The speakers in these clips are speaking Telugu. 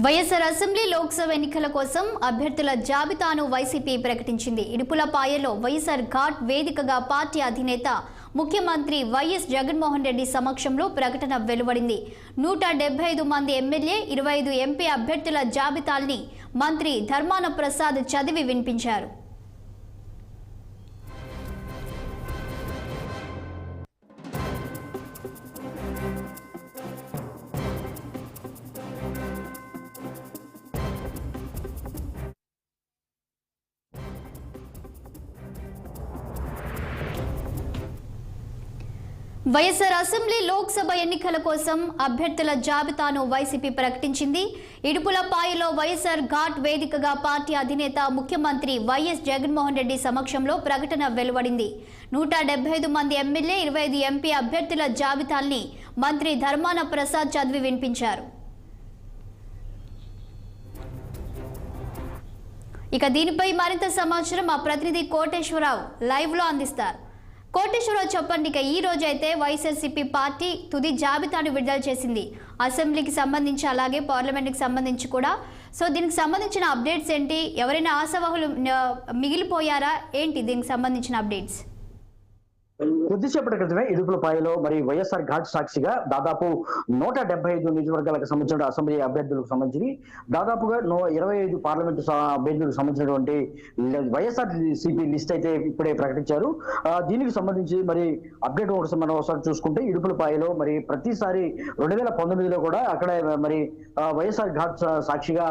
వైఎస్ఆర్ అసెంబ్లీ లోక్సభ ఎన్నికల కోసం అభ్యర్థుల జాబితాను వైసీపీ ప్రకటించింది. ఇడుపులపాయలో వైఎస్ఆర్ ఘాట్ వేదికగా పార్టీ అధినేత ముఖ్యమంత్రి వైఎస్ జగన్మోహన్ రెడ్డి సమక్షంలో ప్రకటన వెలువడింది. 175 మంది ఎమ్మెల్యే, 25 ఎంపీ అభ్యర్థుల జాబితాల్ని మంత్రి ధర్మాన ప్రసాద్ చదివి వినిపించారు. వైఎస్ఆర్ అసెంబ్లీ లోక్సభ ఎన్నికల కోసం అభ్యర్థుల జాబితాను వైసీపీ ప్రకటించింది. ఇడుపులపాయలో వైఎస్ఆర్ ఘాట్ వేదికగా పార్టీ అధినేత ముఖ్యమంత్రి వైఎస్ జగన్మోహన్ రెడ్డి సమక్షంలో ప్రకటన వెలువడింది. 175 మంది ఎమ్మెల్యే, 25 ఎంపీ అభ్యర్థుల జాబితాల్ని మంత్రి ధర్మాన ప్రసాద్ చదివి వినిపించారు. ఇక దీనిపై మరింత సమాచారం మా ప్రతినిధి కోటేశ్వరరావు లైవ్ లో అందిస్తారు. కోటేశ్వరరావు, చెప్పండి. ఇక ఈ రోజు అయితే వైఎస్ఆర్సీపీ పార్టీ తుది జాబితాను విడుదల చేసింది. అసెంబ్లీకి సంబంధించి అలాగే పార్లమెంట్కి సంబంధించి కూడా. సో దీనికి సంబంధించిన అప్డేట్స్ ఏంటి? ఎవరైనా ఆశావాహులు మిగిలిపోయారా ఏంటి దీనికి సంబంధించిన అప్డేట్స్? కొద్దిసేపటి క్రితమే ఇడుపులపాయలో మరి వైఎస్ఆర్ ఘాట్ సాక్షిగా దాదాపు 175 నియోజకవర్గాలకు సంబంధించిన అసెంబ్లీ అభ్యర్థులకు సంబంధించి దాదాపుగా 25 పార్లమెంటు అభ్యర్థులకు సంబంధించినటువంటి వైఎస్ఆర్ సిపి లిస్ట్ అయితే ఇప్పుడే ప్రకటించారు. దీనికి సంబంధించి మరి అప్డేట్ ఒకటి మనం ఒకసారి చూసుకుంటే ఇడుపులపాయలో మరి ప్రతిసారి 2019లో కూడా అక్కడ మరి వైఎస్ఆర్ ఘాట్ సాక్షిగా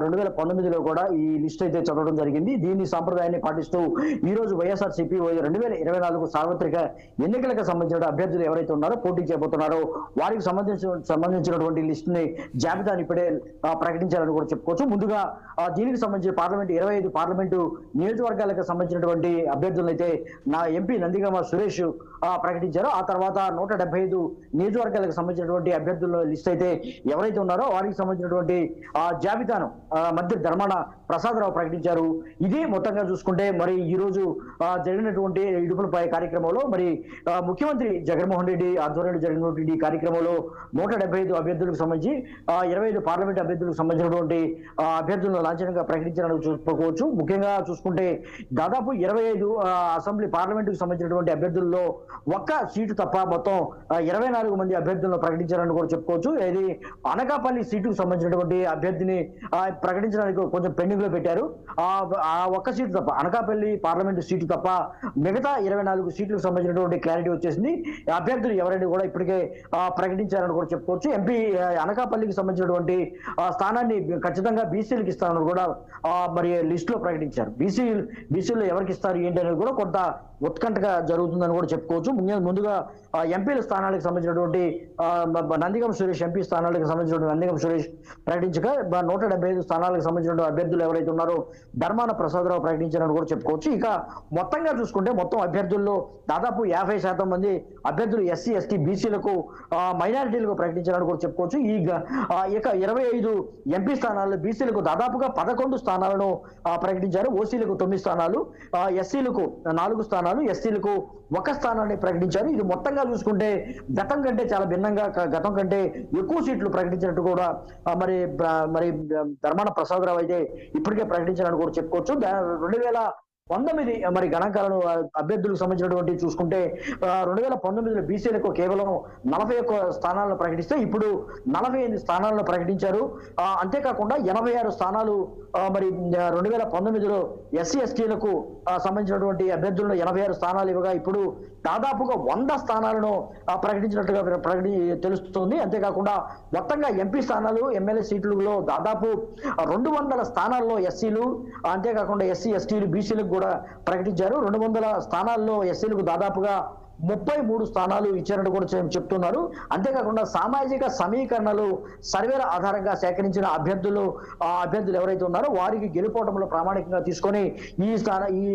2019లో కూడా ఈ లిస్ట్ అయితే చదవడం జరిగింది. దీని సాంప్రదాయాన్ని పాటిస్తూ ఈ రోజు వైఎస్ఆర్ సిపి 2024 సార్వత్రిక ఎన్నికలకు సంబంధించిన అభ్యర్థులు ఎవరైతే ఉన్నారో పోటీ చేయబోతున్నారో వారికి సంబంధించినటువంటి లిస్ట్ ని జాబితాని ఇప్పుడే ప్రకటించాలని కూడా చెప్పుకోవచ్చు. ముందుగా దీనికి సంబంధించి 25 పార్లమెంటు నియోజకవర్గాలకు సంబంధించినటువంటి అభ్యర్థులను అయితే నా ఎంపీ నందిగామ సురేష్ ప్రకటించారు. ఆ తర్వాత 175 నియోజకవర్గాలకు సంబంధించినటువంటి అభ్యర్థుల లిస్ట్ అయితే ఎవరైతే ఉన్నారో వారికి సంబంధించినటువంటి జాబితాను మంత్రి ధర్మాన ప్రసాదరావు ప్రకటించారు. ఇది మొత్తంగా చూసుకుంటే మరి ఈ రోజు జరిగినటువంటి ఇడుపులపాయ కార్యక్రమంలో మరి ముఖ్యమంత్రి జగన్మోహన్ రెడ్డి ఆధ్వర్యంలో జరిగినటువంటి కార్యక్రమంలో 175 అభ్యర్థులకు సంబంధించి 25 పార్లమెంట్ అభ్యర్థులకు సంబంధించినటువంటి అభ్యర్థులను లాంఛనంగా ప్రకటించాలని చూసుకోవచ్చు. ముఖ్యంగా చూసుకుంటే దాదాపు 25 అసెంబ్లీ పార్లమెంటుకు సంబంధించినటువంటి అభ్యర్థుల్లో ఒక్క సీటు తప్ప మొత్తం 24 మంది అభ్యర్థులను ప్రకటించాలని కూడా చెప్పుకోవచ్చు. ఇది అనకాపల్లి సీటుకు సంబంధించినటువంటి అభ్యర్థిని ప్రకటించడానికి కొంచెం పెండింగ్ లో పెట్టారు. ఆ ఒక్క సీటు తప్ప, అనకాపల్లి పార్లమెంటు సీటు తప్ప మిగతా 24 సీట్లకు సంబంధించినటువంటి క్లారిటీ వచ్చేసింది. అభ్యర్థులు ఎవరైనా కూడా ఇప్పటికే ప్రకటించారని కూడా చెప్పుకోవచ్చు. ఎంపీ అనకాపల్లికి సంబంధించినటువంటి స్థానాన్ని ఖచ్చితంగా బీసీలకు ఇస్తారని కూడా మరి లిస్ట్ లో ప్రకటించారు. బీసీలో ఎవరికి ఇస్తారు ఏంటి అనేది కూడా కొంత ఉత్కంఠగా జరుగుతుందని కూడా చెప్పుకోవచ్చు. ముందుగా ఎంపీల స్థానాలకు సంబంధించినటువంటి నందిగం సురేష్, ఎంపీ స్థానాలకు సంబంధించినటువంటి నందిగం సురేష్ ప్రకటించగా 175 స్థానాలకు సంబంధించిన అభ్యర్థులు ఎవరైతే ఉన్నారో ధర్మాన ప్రసాదరావు ప్రకటించారని కూడా చెప్పుకోవచ్చు. ఇక మొత్తంగా చూసుకుంటే మొత్తం అభ్యర్థుల్లో దాదాపు 50% మంది అభ్యర్థులు ఎస్సీ, ఎస్టీ, బీసీలకు మైనారిటీలకు ప్రకటించారని కూడా చెప్పుకోవచ్చు. ఇక 25 ఎంపీ స్థానాల్లో బీసీలకు దాదాపుగా 11 స్థానాలను ప్రకటించారు. ఓసీలకు 9 స్థానాలు, ఎస్సీలకు 4 స్థానాలు, ఎస్టీలకు 1 స్థానాన్ని ప్రకటించారు. ఇది మొత్తంగా చూసుకుంటే గతం కంటే చాలా భిన్నంగా, గతం కంటే ఎక్కువ సీట్లు ప్రకటించినట్టు కూడా మరి ధర్మాన ప్రసాదరావు అయితే ఇప్పటికే ప్రకటించారని కూడా చెప్పుకోవచ్చు. 2019 మరి గణాంకాలను అభ్యర్థులకు సంబంధించినటువంటి చూసుకుంటే 2019లో బీసీలకు కేవలం 41 స్థానాలను ప్రకటిస్తే ఇప్పుడు 48 స్థానాలను ప్రకటించారు. అంతేకాకుండా 86 స్థానాలు మరి 2019లో ఎస్సీ, ఎస్టీలకు సంబంధించినటువంటి అభ్యర్థులను 86 స్థానాలు ఇవ్వగా ఇప్పుడు దాదాపుగా 100 స్థానాలను ప్రకటించినట్టుగా తెలుస్తుంది. అంతేకాకుండా మొత్తంగా ఎంపీ స్థానాలు, ఎమ్మెల్యే సీట్లలో దాదాపు 200 స్థానాల్లో ఎస్సీలు, అంతేకాకుండా ఎస్సీ, ఎస్టీలు, బీసీలకు కూడా ప్రకటించారు. 200 స్థానాల్లో ఎస్సీలకు దాదాపుగా 33 స్థానాలు ఇచ్చారని కూడా చెప్తున్నారు. అంతేకాకుండా సామాజిక సమీకరణలు సర్వేల ఆధారంగా సేకరించిన అభ్యర్థులు ఎవరైతే ఉన్నారో వారికి గెలుపోవడంలో ప్రామాణికంగా తీసుకొని ఈ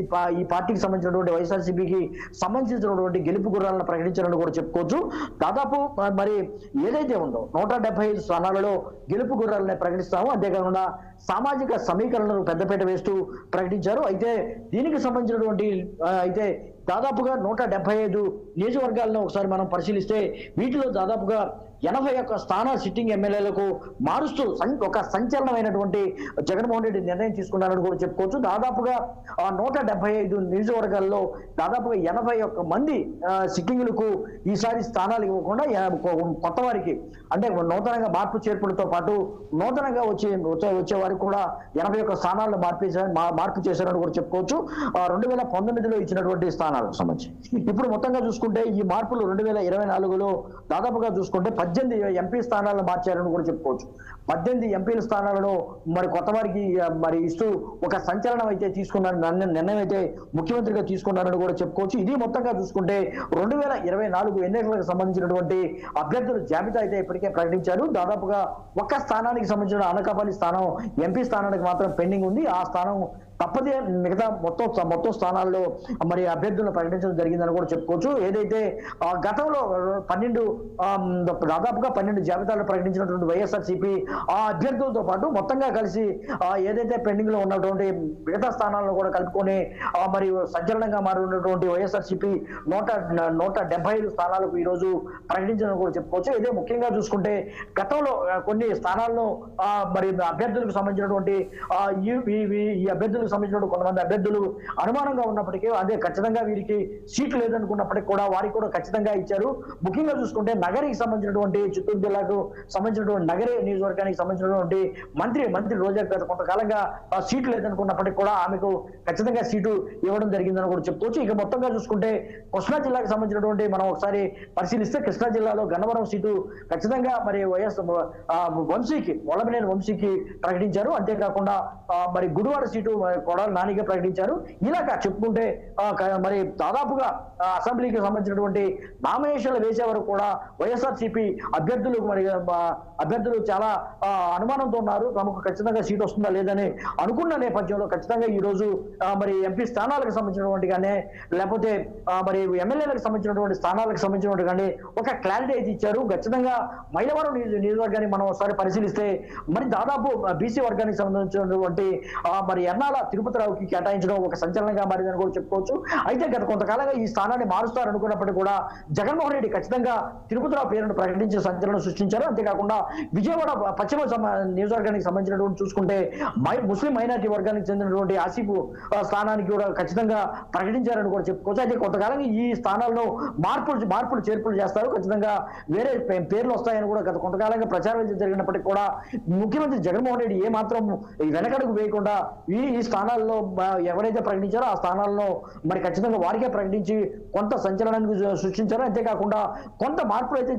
పార్టీకి సంబంధించినటువంటి వైఎస్ఆర్సీపీకి సంబంధించినటువంటి గెలుపు గుర్రాలను ప్రకటించారని కూడా చెప్పుకోవచ్చు. దాదాపు మరి ఏదైతే ఉందో 175 స్థానాలలో గెలుపు గుర్రాలని ప్రకటిస్తాము. అంతేకాకుండా సామాజిక సమీకరణలు పెద్దపీట వేస్తూ ప్రకటించారు. అయితే దీనికి సంబంధించినటువంటి దాదాపుగా 175 నియోజకవర్గాలను ఒకసారి మనం పరిశీలిస్తే వీటిలో దాదాపుగా 81 స్థానాలు సిట్టింగ్ ఎమ్మెల్యేలకు మారుస్తూ ఒక సంచలనమైనటువంటి జగన్మోహన్ రెడ్డి నిర్ణయం తీసుకున్నారని కూడా చెప్పుకోవచ్చు. దాదాపుగా 175 నియోజకవర్గాల్లో దాదాపుగా 81 మంది సిట్టింగులకు ఈసారి స్థానాలు ఇవ్వకుండా కొత్త వారికి అంటే నూతనంగా మార్పు చేర్పులతో పాటు నూతనంగా వచ్చే వారికి కూడా 81 స్థానాలను మార్పు చేశారని కూడా చెప్పుకోవచ్చు. 2019లో ఇచ్చినటువంటి స్థానాలకు సంబంధించి ఇప్పుడు మొత్తంగా చూసుకుంటే ఈ మార్పులు 2024లో దాదాపుగా చూసుకుంటే 18 ఎంపీ స్థానాలను మార్చారని కూడా చెప్పుకోవచ్చు. 18 ఎంపీల స్థానాలను మరి కొత్త వారికి మరి ఇస్తూ ఒక సంచలనం అయితే తీసుకున్నారు, నిర్ణయం అయితే ముఖ్యమంత్రిగా తీసుకున్నారని కూడా చెప్పుకోవచ్చు. ఇది మొత్తంగా చూసుకుంటే 2024 ఎన్నికలకు సంబంధించినటువంటి అభ్యర్థుల జాబితా అయితే ఇప్పటికే ప్రకటించారు. దాదాపుగా ఒక్క స్థానానికి సంబంధించిన అనకాపల్లి స్థానం ఎంపీ స్థానానికి మాత్రం పెండింగ్ ఉంది. ఆ స్థానం తప్పదే మిగతా మొత్తం స్థానాల్లో మరి అభ్యర్థులను ప్రకటించడం జరిగిందని కూడా చెప్పుకోవచ్చు. ఏదైతే గతంలో 12 జాబితాలు ప్రకటించినటువంటి వైఎస్ఆర్సీపీ ఆ అభ్యర్థులతో పాటు మొత్తంగా కలిసి ఏదైతే పెండింగ్ లో ఉన్నటువంటి మిగతా స్థానాలను కూడా కలుపుకొని మరి సంచలనంగా మారినటువంటి వైఎస్ఆర్సీపీ 175 స్థానాలకు ఈ రోజు ప్రకటించడం కూడా చెప్పుకోవచ్చు. ఇదే ముఖ్యంగా చూసుకుంటే గతంలో కొన్ని స్థానాలను మరి అభ్యర్థులకు సంబంధించినటువంటి ఈ అభ్యర్థులకు సంబంధించిన కొంతమంది అభ్యర్థులు అనుమానంగా ఉన్నప్పటికీ అదే ఖచ్చితంగా వీరికి సీట్లు లేదనుకున్నప్పటికీ కూడా వారికి కూడా ఖచ్చితంగా ఇచ్చారు. ముఖ్యంగా చూసుకుంటే నగరికి సంబంధించినటువంటి చిత్తూరు జిల్లాకు సంబంధించినటువంటి నగరి నియోజకవర్గానికి సంబంధించినటువంటి మంత్రి రోజా గత కొంతకాలంగా సీట్లు లేదనుకున్నప్పటికీ కూడా ఆమెకు ఖచ్చితంగా సీటు ఇవ్వడం జరిగిందని కూడా చెప్పుకోవచ్చు. ఇక మొత్తంగా చూసుకుంటే కృష్ణా జిల్లాకు సంబంధించినటువంటి మనం ఒకసారి పరిశీలిస్తే కృష్ణా జిల్లాలో గన్నవరం సీటు ఖచ్చితంగా మరి వల్లభనేని వంశీకి ప్రకటించారు. అంతేకాకుండా మరి గుడివాడ సీటు కొడాలి నానిగా ప్రకటించారు. ఇలాగా చెప్పుకుంటే మరి దాదాపుగా అసెంబ్లీకి సంబంధించినటువంటి నామినేషన్లు వేసే వరకు కూడా వైఎస్ఆర్సీపీ అభ్యర్థులు చాలా అనుమానంతో ఉన్నారు. తమకు ఖచ్చితంగా సీట్ వస్తుందా లేదని అనుకున్న నేపథ్యంలో ఖచ్చితంగా ఈ రోజు మరి ఎంపీ స్థానాలకు సంబంధించినటువంటి కానీ లేకపోతే మరి ఎమ్మెల్యేలకు సంబంధించినటువంటి స్థానాలకు సంబంధించినటువంటి కానీ ఒక క్లారిటీ అయితే ఇచ్చారు. ఖచ్చితంగా మైలవరం నియోజకవర్గాన్ని మనం ఒకసారి పరిశీలిస్తే మరి దాదాపు బీసీ వర్గానికి సంబంధించినటువంటి మరి ఎన్నాల తిరుపతిరావుకి కేటాయించడం ఒక సంచలనంగా మారిందని కూడా చెప్పుకోవచ్చు. అయితే గత కొంతకాలంగా ఈ స్థానాన్ని మారుస్తారనుకున్నప్పటికీ కూడా జగన్మోహన్ రెడ్డి ఖచ్చితంగా తిరుపతిరావు పేరును ప్రకటించి సంచలనం సృష్టించారు. అంతేకాకుండా విజయవాడ పశ్చిమ నియోజకవర్గానికి సంబంధించినటువంటి చూసుకుంటే ముస్లిం మైనారిటీ వర్గానికి చెందినటువంటి ఆసిఫ్ స్థానానికి కూడా ఖచ్చితంగా ప్రకటించారని కూడా చెప్పుకోవచ్చు. అయితే కొంతకాలంగా ఈ స్థానాలను మార్పులు చేర్పులు చేస్తారు, ఖచ్చితంగా వేరే పేర్లు వస్తాయని కూడా గత కొంతకాలంగా ప్రచారం జరిగినప్పటికీ కూడా ముఖ్యమంత్రి జగన్మోహన్ రెడ్డి ఏ మాత్రం వెనకడుగు వేయకుండా ఈ స్థానాల్లో ఎవరైతే ప్రకటించారో ఆ స్థానాల్లో మరి ఖచ్చితంగా వారికే ప్రకటించి కొంత సంచలనానికి సృష్టించారు. అంతేకాకుండా కొంత మార్పులు అయితే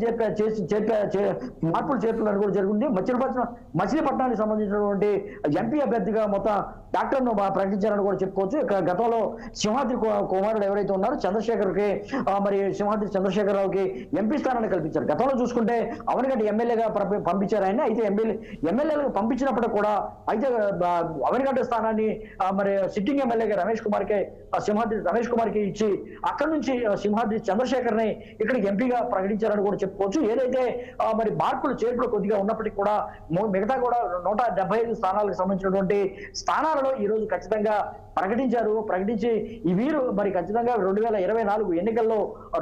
మార్పులు చేర్పులను కూడా జరిగింది. మచిలీపట్నానికి సంబంధించినటువంటి ఎంపీ అభ్యర్థిగా మొత్తం డాక్టర్ను ప్రకటించారని కూడా చెప్పుకోవచ్చు. గతంలో సింహాద్రి కుమారుడు ఎవరైతే ఉన్నారో చంద్రశేఖర్కి మరి సింహాద్రి చంద్రశేఖరరావుకి ఎంపీ స్థానాన్ని కల్పించారు. గతంలో చూసుకుంటే అవనిగడ్డ ఎమ్మెల్యేగా పంపించారు ఆయన. అయితే ఎమ్మెల్యేలకు పంపించినప్పుడు కూడా అయితే అవనిగడ్డ స్థానాన్ని మరి సిట్టింగ్ ఎమ్మెల్యేగా రమేష్ కుమార్కి ఇచ్చి అక్కడి నుంచి సింహాద్రి చంద్రశేఖర్ని ఇక్కడికి ఎంపీగా ప్రకటించారని కూడా చెప్పుకోవచ్చు. ఏదైతే మరి మార్పులు చేర్పులు కొద్దిగా ఉన్నప్పటికీ కూడా మిగతా కూడా 175 స్థానాలకు సంబంధించినటువంటి స్థానాలలో ఈ రోజు ఖచ్చితంగా ప్రకటించి ఈ వీరు మరి ఖచ్చితంగా 2024 ఎన్నికల్లో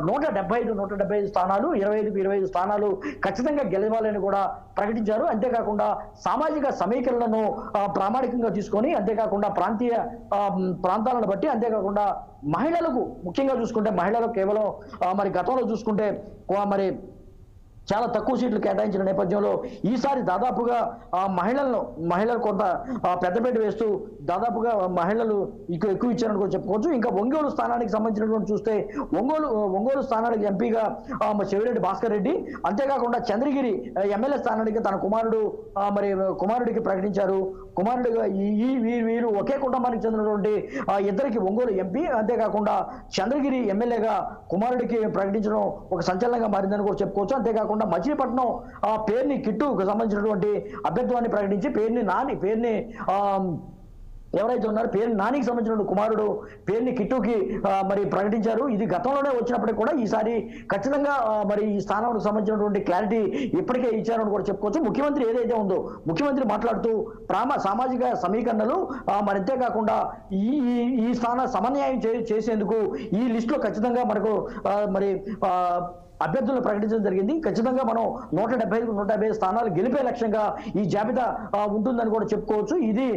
175 స్థానాలు 25 స్థానాలు ఖచ్చితంగా గెలవాలని కూడా ప్రకటించారు. అంతేకాకుండా సామాజిక సమీకరణలను ప్రామాణికంగా తీసుకొని అంతేకాకుండా ప్రాంతాలను బట్టి అంతేకాకుండా మహిళలకు ముఖ్యంగా చూసుకుంటే మహిళలకు కేవలం మరి గతంలో చూసుకుంటే మరి చాలా తక్కువ సీట్లు కేటాయించిన నేపథ్యంలో ఈసారి దాదాపుగా మహిళలు కొంత పెద్దపేట వేస్తూ దాదాపుగా మహిళలు ఎక్కువ ఇచ్చారని కూడా చెప్పుకోవచ్చు. ఇంకా ఒంగోలు స్థానానికి సంబంధించినటువంటి చూస్తే ఒంగోలు స్థానానికి ఎంపీగా చెవిరెడ్డి భాస్కర్ రెడ్డి, అంతేకాకుండా చంద్రగిరి ఎమ్మెల్యే స్థానానికి తన కుమారుడికి ప్రకటించారు. కుమారుడిగా వీరు ఒకే కుటుంబానికి చెందినటువంటి ఇద్దరికి ఒంగోలు ఎంపీ, అంతేకాకుండా చంద్రగిరి ఎమ్మెల్యేగా కుమారుడికి ప్రకటించడం ఒక సంచలనంగా మారిందని కూడా చెప్పుకోవచ్చు. అంతేకాకుండా మచిలీపట్నం పేరుని కిట్టుకు సంబంధించినటువంటి అభ్యర్థాన్ని ప్రకటించి పేరుని ఎవరైతే ఉన్నారో పేరు నానికి సంబంధించిన కుమారుడు పేరుని కిట్టుకి మరి ప్రకటించారు. ఇది గతంలోనే వచ్చినప్పటికీ కూడా ఈసారి ఖచ్చితంగా మరి ఈ స్థానానికి సంబంధించినటువంటి క్లారిటీ ఇప్పటికే ఇచ్చారని కూడా చెప్పుకోవచ్చు. ముఖ్యమంత్రి ఏదైతే ఉందో ముఖ్యమంత్రి మాట్లాడుతూ సామాజిక సమీకరణలు మరి అంతేకాకుండా ఈ స్థాన సమన్వయం చేసేందుకు ఈ లిస్టులో ఖచ్చితంగా మనకు మరి అభ్యర్థులను ప్రకటించడం జరిగింది. ఖచ్చితంగా మనం 175 స్థానాలు గెలిపే లక్ష్యంగా ఈ జాబితా ఉంటుందని కూడా చెప్పుకోవచ్చు. ఇది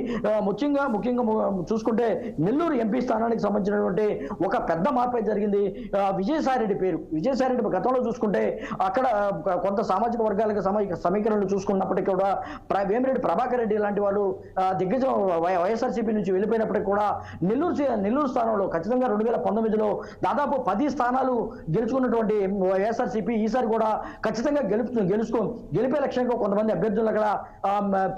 ముఖ్యంగా చూసుకుంటే నెల్లూరు ఎంపీ స్థానానికి సంబంధించినటువంటి ఒక పెద్ద మార్పు జరిగింది. విజయసాయిరెడ్డి పేరు, విజయసాయిరెడ్డి గతంలో చూసుకుంటే అక్కడ కొంత సామాజిక వర్గాలకు సమీకరణలు చూసుకున్నప్పటికీ కూడా వేమిరెడ్డి ప్రభాకర్ రెడ్డి లాంటి వాళ్ళు దిగ్గజం వైఎస్ఆర్సీపీ నుంచి వెళ్ళిపోయినప్పటికీ కూడా నెల్లూరు స్థానంలో ఖచ్చితంగా 2019లో దాదాపు 10 స్థానాలు గెలుచుకున్నటువంటి వైఎస్ఆర్సీపీ ఈసారి కూడా ఖచ్చితంగా గెలిపే లక్ష్యంగా కొంతమంది అభ్యర్థులు అక్కడ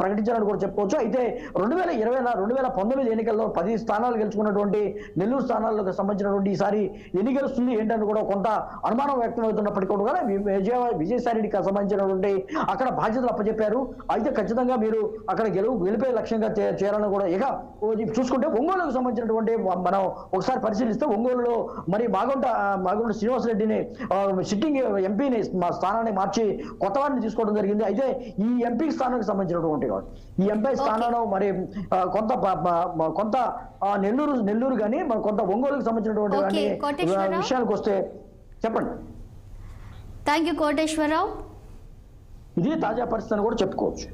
ప్రకటించాలని కూడా చెప్పుకోవచ్చు. అయితే 2019 ఎన్నికల్లో 10 స్థానాలు గెలుచుకున్నటువంటి నెల్లూరు స్థానాలకు సంబంధించినటువంటి ఈసారి ఎన్ని గెలుస్తుంది ఏంటని కూడా కొంత అనుమానం వ్యక్తమవుతున్నప్పటికీ కూడా విజయసాయిరెడ్డికి సంబంధించినటువంటి అక్కడ బాధ్యతలు అప్పచెప్పారు. అయితే ఖచ్చితంగా మీరు అక్కడ గెలిపే లక్ష్యంగా చేయాలని కూడా ఇక చూసుకుంటే ఒంగోలుకు సంబంధించినటువంటి మనం ఒకసారి పరిశీలిస్తే ఒంగోలులో మరి మాగుంట శ్రీనివాసరెడ్డిని సిట్టింగ్ ఎంపీని స్థానాన్ని మార్చి కొత్త వారిని తీసుకోవడం జరిగింది. అయితే ఈ ఎంపీ స్థానానికి సంబంధించినటువంటి ఈ ఎంపీ స్థానంలో మరి కొంత నెల్లూరు కానీ కొంత ఒంగోలుకు సంబంధించినటువంటి విషయానికి వస్తే చెప్పండి. Thank you Koteswararao. ఇది తాజా పరిస్థితి అని కూడా చెప్పుకోవచ్చు.